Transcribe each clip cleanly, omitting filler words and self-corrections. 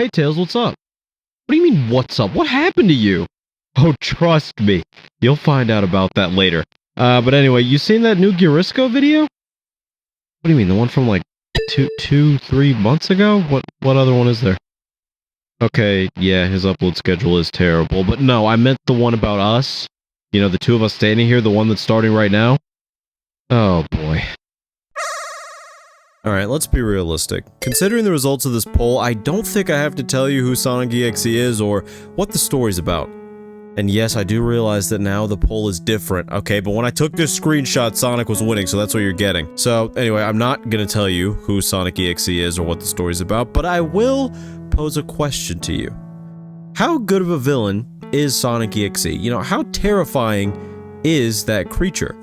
Hey Tails, what's up? What do you mean, what's up? What happened to you? Oh, trust me. You'll find out about that later. But anyway, you seen that new Girisco video? What do you mean, the one from like 3 months ago? What other one is there? Okay, yeah, his upload schedule is terrible, but no, I meant the one about us. You know, the two of us standing here, the one that's starting right now. Oh boy. Alright, let's be realistic. Considering the results of this poll, I don't think I have to tell you who Sonic.Exe is or what the story's about. And yes, I do realize that now the poll is different, okay, but when I took this screenshot, Sonic was winning, so that's what you're getting. So, anyway, I'm not gonna tell you who Sonic.Exe is or what the story's about, but I will pose a question to you. How good of a villain is Sonic.Exe? You know, how terrifying is that creature?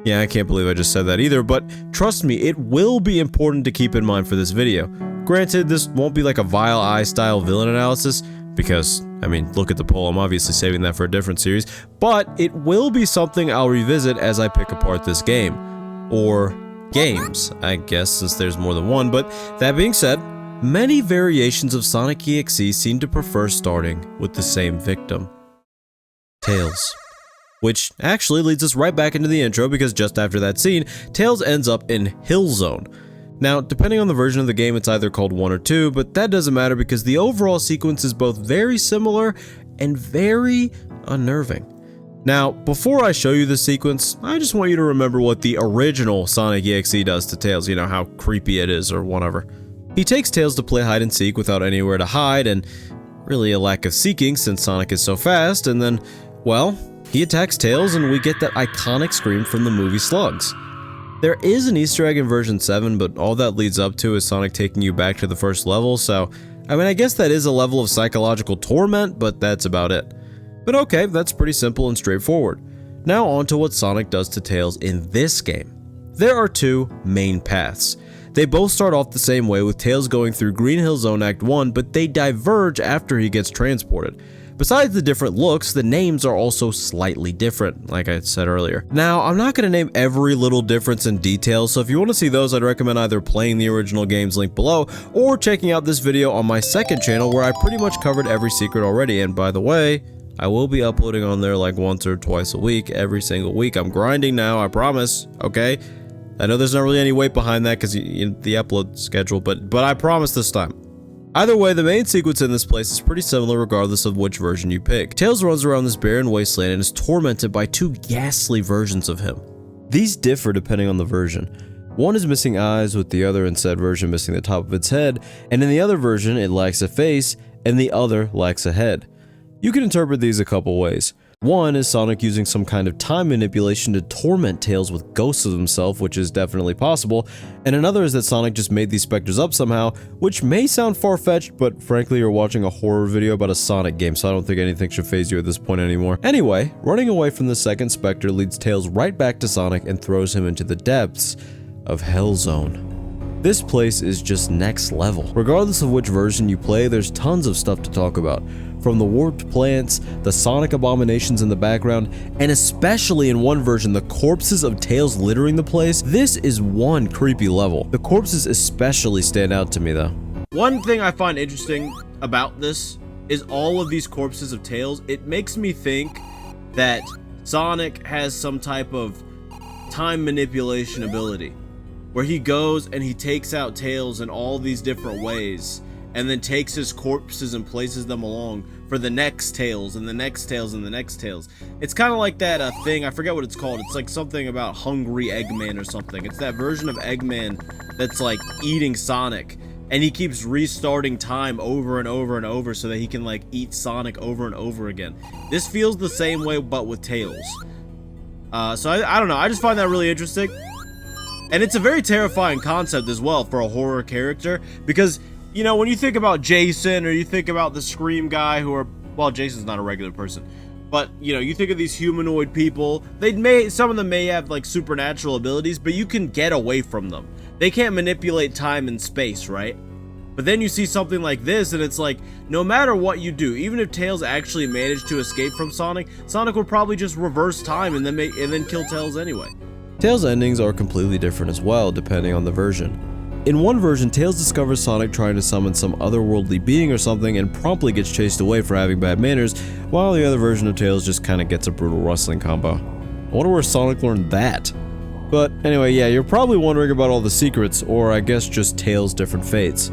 Yeah, I can't believe I just said that either, but trust me, it will be important to keep in mind for this video. Granted, this won't be like a Vile Eye style villain analysis, because, I mean, look at the poll, I'm obviously saving that for a different series, but it will be something I'll revisit as I pick apart this game. Or games, I guess, since there's more than one, but that being said, many variations of Sonic.Exe seem to prefer starting with the same victim. Tails. Which actually leads us right back into the intro because just after that scene, Tails ends up in Hill Zone. Now, depending on the version of the game, it's either called 1 or 2, but that doesn't matter because the overall sequence is both very similar and very unnerving. Now, before I show you this sequence, I just want you to remember what the original Sonic.Exe does to Tails, you know, how creepy it is or whatever. He takes Tails to play hide and seek without anywhere to hide and really a lack of seeking since Sonic is so fast, and then, well, he attacks Tails and we get that iconic scream from the movie Slugs. There is an Easter egg in version 7, but all that leads up to is Sonic taking you back to the first level, so I mean, I guess that is a level of psychological torment, but that's about it. But okay, that's pretty simple and straightforward. Now on to what Sonic does to Tails in this game. There are two main paths. They both start off the same way with Tails going through Green Hill Zone Act 1, but they diverge after he gets transported. Besides the different looks, the names are also slightly different, like I said earlier. Now, I'm not going to name every little difference in detail, so if you want to see those, I'd recommend either playing the original games linked below, or checking out this video on my second channel where I pretty much covered every secret already, and by the way, I will be uploading on there like once or twice a week, every single week. I'm grinding now, I promise, okay? I know there's not really any weight behind that because the upload schedule, but I promise this time. Either way, the main sequence in this place is pretty similar regardless of which version you pick. Tails runs around this barren wasteland and is tormented by two ghastly versions of him. These differ depending on the version. One is missing eyes, with the other in said version missing the top of its head, and in the other version it lacks a face, and the other lacks a head. You can interpret these a couple ways. One is Sonic using some kind of time manipulation to torment Tails with ghosts of himself, which is definitely possible, and another is that Sonic just made these specters up somehow, which may sound far-fetched, but frankly you're watching a horror video about a Sonic game, so I don't think anything should faze you at this point anymore. Anyway, running away from the second specter leads Tails right back to Sonic and throws him into the depths of Hell Zone. This place is just next level. Regardless of which version you play, there's tons of stuff to talk about. From the warped plants, the Sonic abominations in the background, and especially in one version, the corpses of Tails littering the place. This is one creepy level. The corpses especially stand out to me though. One thing I find interesting about this is all of these corpses of Tails. It makes me think that Sonic has some type of time manipulation ability, where he goes and he takes out Tails in all these different ways, and then takes his corpses and places them along for the next Tails and the next Tails and the next Tails. It's kind of like that thing, I forget what it's called. It's like something about hungry Eggman or something. It's that version of Eggman that's like eating Sonic, and he keeps restarting time over and over and over so that he can like eat Sonic over and over again. This feels the same way but with Tails. So I don't know, I just find that really interesting. And it's a very terrifying concept as well for a horror character, because you know, when you think about Jason or you think about the Scream guy, who are, well, Jason's not a regular person, but you know, you think of these humanoid people, some of them may have like supernatural abilities, but you can get away from them. They can't manipulate time and space, right? But then you see something like this and it's like, no matter what you do, even if Tails actually managed to escape from Sonic, Sonic would probably just reverse time and then kill Tails anyway. Tails' endings are completely different as well, depending on the version. In one version, Tails discovers Sonic trying to summon some otherworldly being or something and promptly gets chased away for having bad manners, while the other version of Tails just kinda gets a brutal wrestling combo. I wonder where Sonic learned that. But anyway, yeah, you're probably wondering about all the secrets, or I guess just Tails' different fates.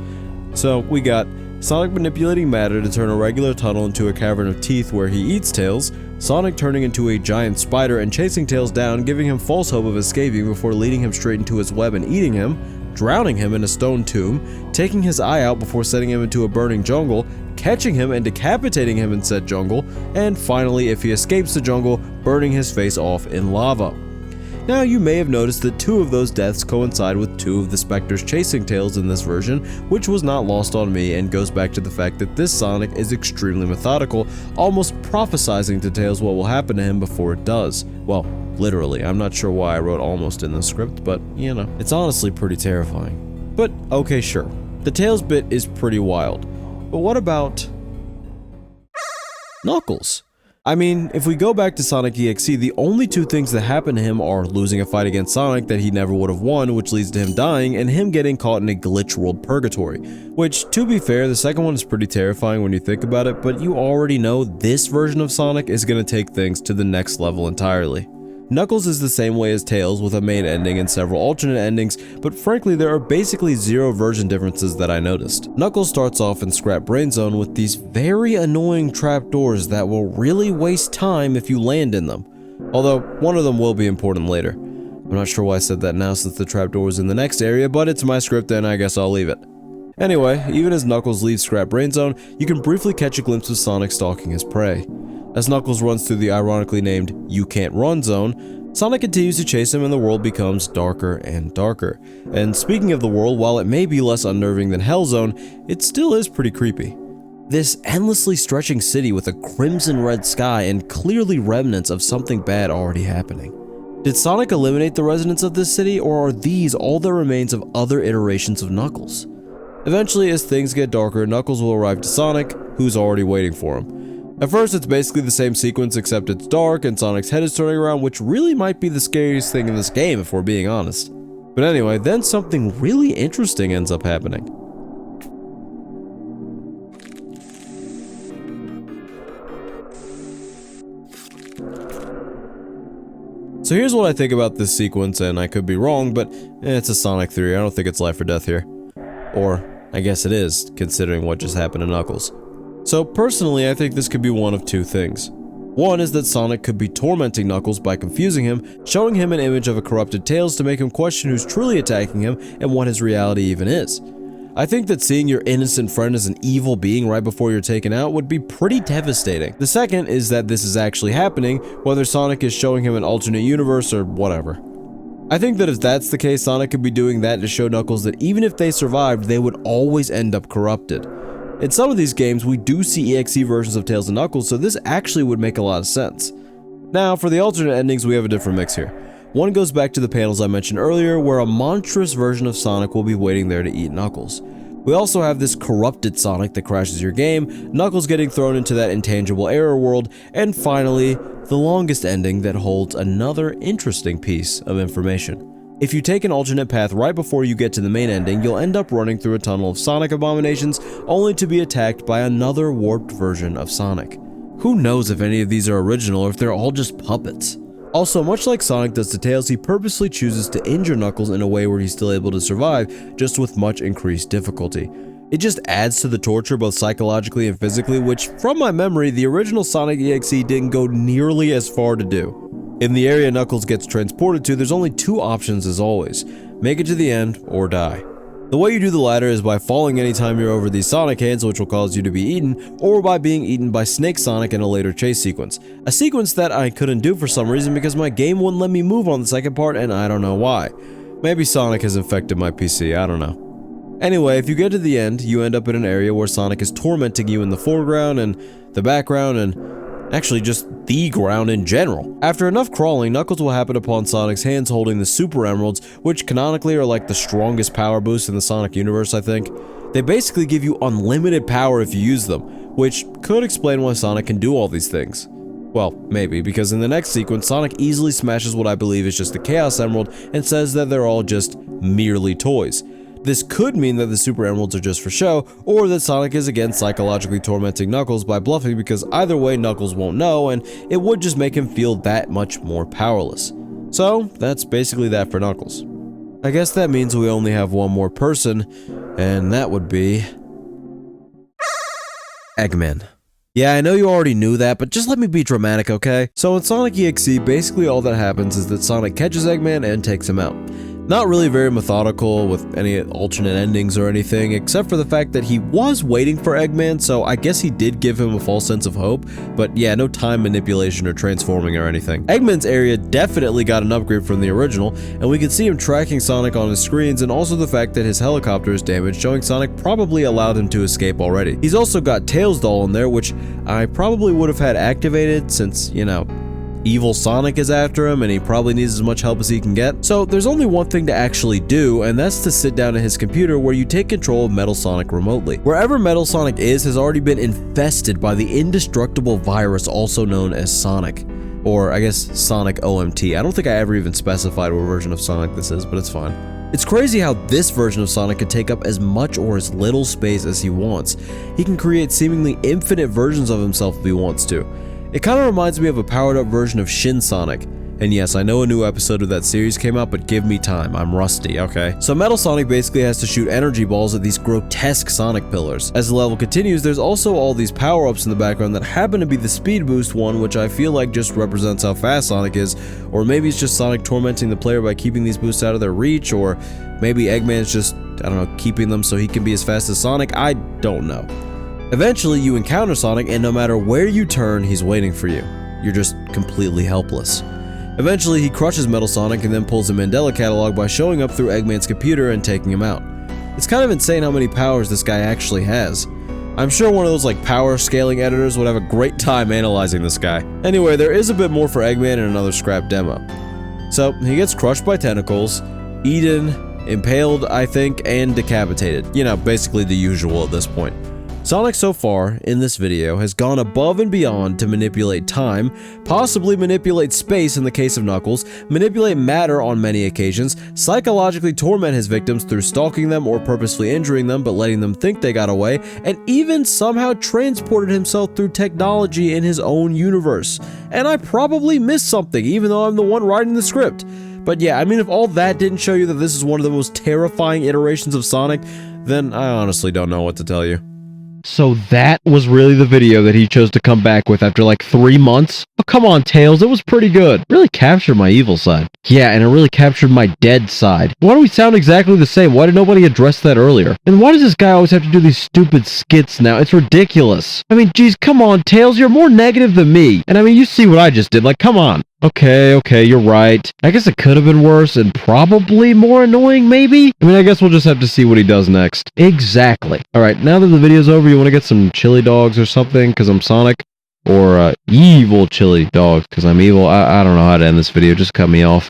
So, we got Sonic manipulating matter to turn a regular tunnel into a cavern of teeth where he eats Tails, Sonic turning into a giant spider and chasing Tails down, giving him false hope of escaping before leading him straight into his web and eating him, drowning him in a stone tomb, taking his eye out before setting him into a burning jungle, catching him and decapitating him in said jungle, and finally, if he escapes the jungle, burning his face off in lava. Now, you may have noticed that 2 of those deaths coincide with 2 of the specters chasing Tails in this version, which was not lost on me and goes back to the fact that this Sonic is extremely methodical, almost prophesizing to Tails what will happen to him before it does. Well, literally. I'm not sure why I wrote almost in the script, but, you know, it's honestly pretty terrifying. But, okay, sure. The Tails bit is pretty wild. But what about Knuckles? I mean, if we go back to Sonic.Exe, the only 2 things that happen to him are losing a fight against Sonic that he never would have won, which leads to him dying, and him getting caught in a glitch world purgatory. Which, to be fair, the second one is pretty terrifying when you think about it, but you already know this version of Sonic is going to take things to the next level entirely. Knuckles is the same way as Tails, with a main ending and several alternate endings, but frankly there are basically 0 version differences that I noticed. Knuckles starts off in Scrap Brain Zone with these very annoying trapdoors that will really waste time if you land in them. Although, one of them will be important later. I'm not sure why I said that now since the trapdoor is in the next area, but it's my script and I guess I'll leave it. Anyway, even as Knuckles leaves Scrap Brain Zone, you can briefly catch a glimpse of Sonic stalking his prey. As Knuckles runs through the ironically named You Can't Run zone, Sonic continues to chase him and the world becomes darker and darker. And speaking of the world, while it may be less unnerving than Hell Zone, it still is pretty creepy. This endlessly stretching city with a crimson red sky and clearly remnants of something bad already happening. Did Sonic eliminate the residents of this city, or are these all that remains of other iterations of Knuckles? Eventually, as things get darker, Knuckles will arrive to Sonic, who's already waiting for him. At first, it's basically the same sequence except it's dark and Sonic's head is turning around, which really might be the scariest thing in this game if we're being honest. But anyway, then something really interesting ends up happening. So here's what I think about this sequence, and I could be wrong, but it's a Sonic theory. I don't think it's life or death here. Or, I guess it is, considering what just happened to Knuckles. So personally, I think this could be one of 2 things. One is that Sonic could be tormenting Knuckles by confusing him, showing him an image of a corrupted Tails to make him question who's truly attacking him and what his reality even is. I think that seeing your innocent friend as an evil being right before you're taken out would be pretty devastating. The second is that this is actually happening, whether Sonic is showing him an alternate universe or whatever. I think that if that's the case, Sonic could be doing that to show Knuckles that even if they survived, they would always end up corrupted. In some of these games, we do see EXE versions of Tails and Knuckles, so this actually would make a lot of sense. Now, for the alternate endings, we have a different mix here. One goes back to the panels I mentioned earlier, where a monstrous version of Sonic will be waiting there to eat Knuckles. We also have this corrupted Sonic that crashes your game, Knuckles getting thrown into that intangible error world, and finally, the longest ending that holds another interesting piece of information. If you take an alternate path right before you get to the main ending, you'll end up running through a tunnel of Sonic abominations, only to be attacked by another warped version of Sonic. Who knows if any of these are original or if they're all just puppets. Also, much like Sonic does to Tails, he purposely chooses to injure Knuckles in a way where he's still able to survive, just with much increased difficulty. It just adds to the torture both psychologically and physically, which, from my memory, the original Sonic.Exe didn't go nearly as far to do. In the area Knuckles gets transported to, there's only 2 options as always: make it to the end or die. The way you do the latter is by falling anytime you're over these Sonic hands, which will cause you to be eaten, or by being eaten by Snake Sonic in a later chase sequence. A sequence that I couldn't do for some reason because my game wouldn't let me move on the second part, and I don't know why. Maybe Sonic has infected my PC, I don't know. Anyway, if you get to the end, you end up in an area where Sonic is tormenting you in the foreground and the background and actually just the ground in general. After enough crawling, Knuckles will happen upon Sonic's hands holding the Super Emeralds, which canonically are like the strongest power boost in the Sonic universe, I think. They basically give you unlimited power if you use them, which could explain why Sonic can do all these things. Well, maybe, because in the next sequence, Sonic easily smashes what I believe is just the Chaos Emerald and says that they're all just merely toys. This could mean that the Super Emeralds are just for show, or that Sonic is again psychologically tormenting Knuckles by bluffing, because either way Knuckles won't know, and it would just make him feel that much more powerless. So that's basically that for Knuckles. I guess that means we only have one more person, and that would be Eggman. Yeah, I know you already knew that, but just let me be dramatic, okay? So in Sonic.Exe, basically all that happens is that Sonic catches Eggman and takes him out. Not really very methodical with any alternate endings or anything, except for the fact that he was waiting for Eggman, so I guess he did give him a false sense of hope, but yeah, no time manipulation or transforming or anything. Eggman's area definitely got an upgrade from the original, and we can see him tracking Sonic on his screens, and also the fact that his helicopter is damaged, showing Sonic probably allowed him to escape already. He's also got Tails doll in there, which I probably would have had activated since, you know, evil Sonic is after him and he probably needs as much help as he can get. So there's only one thing to actually do, and that's to sit down at his computer where you take control of Metal Sonic remotely. Wherever Metal Sonic is has already been infested by the indestructible virus also known as Sonic. Or I guess Sonic.OMT. I don't think I ever even specified what version of Sonic this is, but it's fine. It's crazy how this version of Sonic can take up as much or as little space as he wants. He can create seemingly infinite versions of himself if he wants to. It kind of reminds me of a powered up version of Shin Sonic. And yes, I know a new episode of that series came out, but give me time, I'm rusty, okay? So Metal Sonic basically has to shoot energy balls at these grotesque Sonic pillars. As the level continues, there's also all these power-ups in the background that happen to be the speed boost one, which I feel like just represents how fast Sonic is, or maybe it's just Sonic tormenting the player by keeping these boosts out of their reach, or maybe Eggman's just, I don't know, keeping them so he can be as fast as Sonic, I don't know. Eventually, you encounter Sonic, and no matter where you turn, he's waiting for you. You're just completely helpless. Eventually, he crushes Metal Sonic and then pulls a Mandela catalog by showing up through Eggman's computer and taking him out. It's kind of insane how many powers this guy actually has. I'm sure one of those like power scaling editors would have a great time analyzing this guy. Anyway, there is a bit more for Eggman in another scrap demo. So, he gets crushed by tentacles, eaten, impaled, I think, and decapitated. You know, basically the usual at this point. Sonic so far, in this video, has gone above and beyond to manipulate time, possibly manipulate space in the case of Knuckles, manipulate matter on many occasions, psychologically torment his victims through stalking them or purposefully injuring them but letting them think they got away, and even somehow transported himself through technology in his own universe. And I probably missed something, even though I'm the one writing the script. But yeah, I mean, if all that didn't show you that this is one of the most terrifying iterations of Sonic, then I honestly don't know what to tell you. So that was really the video that he chose to come back with after like 3 months? Oh, come on, Tails, it was pretty good. Really captured my evil side. Yeah, and it really captured my dead side. Why do we sound exactly the same? Why did nobody address that earlier? And why does this guy always have to do these stupid skits now? It's ridiculous. I mean, geez, come on, Tails, you're more negative than me. And I mean, you see what I just did, like, come on. Okay, you're right. I guess it could have been worse and probably more annoying, maybe? I mean, I guess we'll just have to see what he does next. Exactly. Alright, now that the video's over, you want to get some chili dogs or something, because I'm Sonic? Or evil chili dogs, because I'm evil? I don't know how to end this video, just cut me off.